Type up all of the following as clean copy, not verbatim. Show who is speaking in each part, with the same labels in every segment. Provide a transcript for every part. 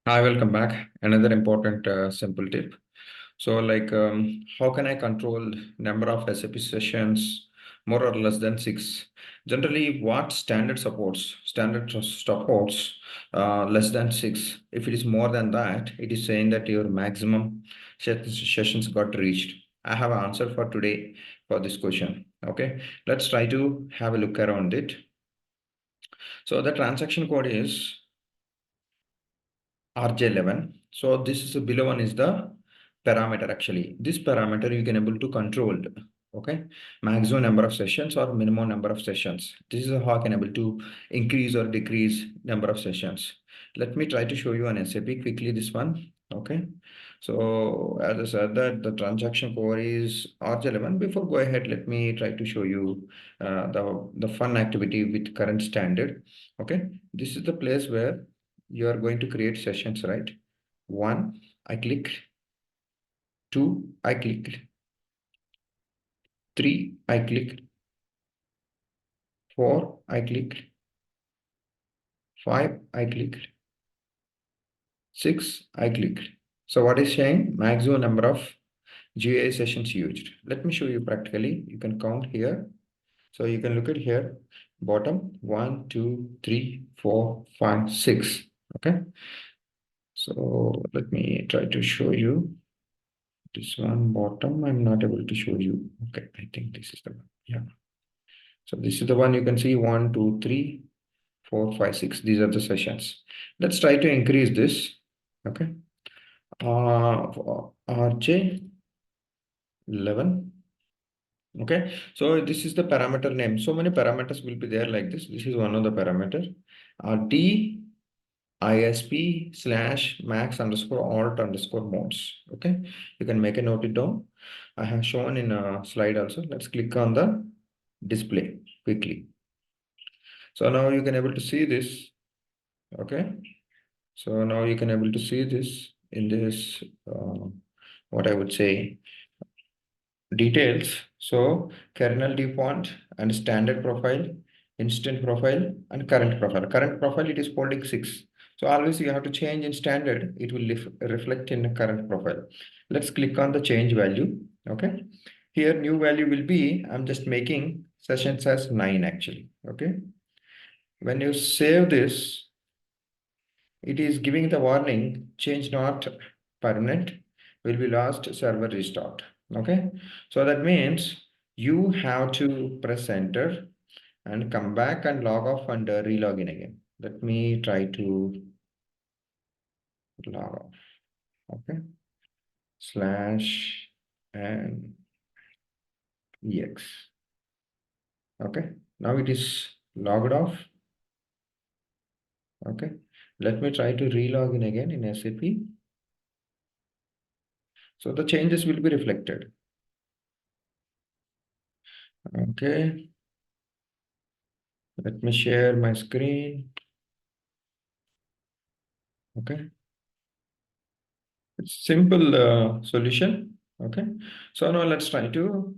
Speaker 1: Hi, welcome back. Another important simple tip. So, how can I control number of SAP sessions more or less than six? Generally, what standard supports? Standard supports less than six. If it is more than that, it is saying that your maximum sessions got reached. I have an answer for today for this question. Okay, let's try to have a look around it. So the transaction code is RJ11. So this is below one is the parameter actually. This parameter you can able to control, okay? Maximum number of sessions or minimum number of sessions. This is how I can able to increase or decrease number of sessions. Let me try to show you on SAP quickly this one, okay? So as I said that the transaction core is RJ11. Before go ahead, let me try to show you the fun activity with current standard, okay? This is the place where you are going to create sessions, right? 1, I click. 2, I click. 3, I click. 4, I click. 5, I click. 6, I click. So what is saying? Maximum number of GUI sessions used. Let me show you practically. You can count here. So you can look at here, bottom 1, 2, 3, 4, 5, 6. Okay. So let me try to show you. This one bottom, I'm not able to show you. Okay, I think this is the one. Yeah. So this is the one you can see 1, 2, 3, 4, 5, 6. These are the sessions. Let's try to increase this. Okay. RJ 11. Okay. So this is the parameter name. So many parameters will be there like this. This is one of the parameter. T ISP / max _ alt _ modes. Okay. You can make a note it down. I have shown in a slide also. Let's click on the display quickly. So now you can able to see this. Okay. So now you can able to see this in this, what I would say, details. So kernel default and standard profile, instant profile and current profile. Current profile, it is holding 6. So always you have to change in standard. It will reflect in the current profile. Let's click on the change value. Okay. Here new value will be, I'm just making sessions as 9 actually. Okay. When you save this, it is giving the warning, change not permanent, will be lost, server restart. Okay. So that means you have to press enter and come back and log off and relog in again. Let me try to log off. Okay. / and ex. Okay. Now it is logged off. Okay. Let me try to relog in again in SAP. So the changes will be reflected. Okay. Let me share my screen. Okay. It's simple solution. Okay. So now let's try to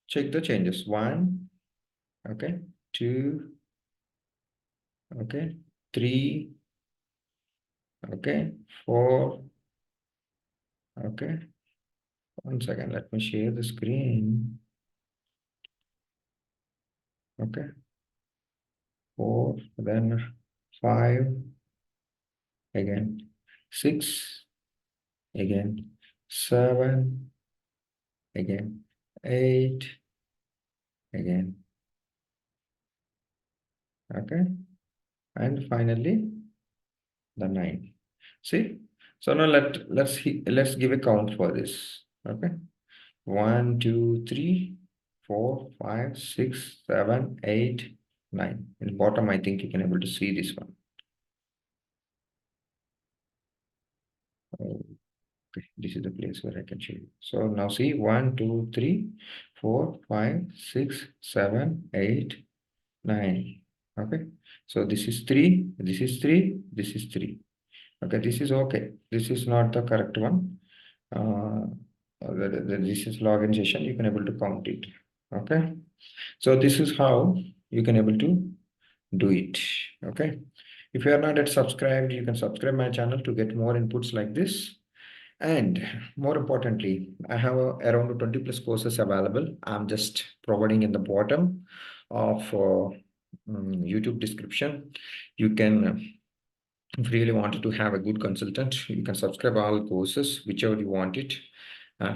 Speaker 1: check the changes. 1, okay, 2, okay, 3, okay, 4, okay. 1 second, let me share the screen. Okay. 4, then 5, again 6, again 7, again 8, again, okay, and finally the 9. See, so now let's give a count for this. Okay, 1, 2, 3, 4, 5, 6, 7, 8, 9. In the bottom, I think you can able to see this one. Okay, this is the place where I can show you. So now see 1, 2, 3, 4, 5, 6, 7, 8, 9. Okay, so this is 3, this is 3, this is 3. Okay, this is okay. This is not the correct one. This is login session. You can able to count it. Okay, so this is how you can able to do it. Okay, If you are not yet subscribed, you can subscribe my channel to get more inputs like this. And more importantly, I have around 20 plus courses available. I'm just providing in the bottom of YouTube description. You can, if you really wanted to have a good consultant, you can subscribe all courses, whichever you want it.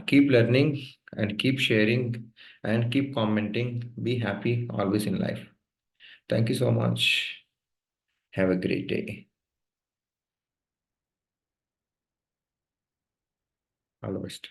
Speaker 1: Keep learning and keep sharing and keep commenting. Be happy always in life. Thank you so much. Have a great day. All the best.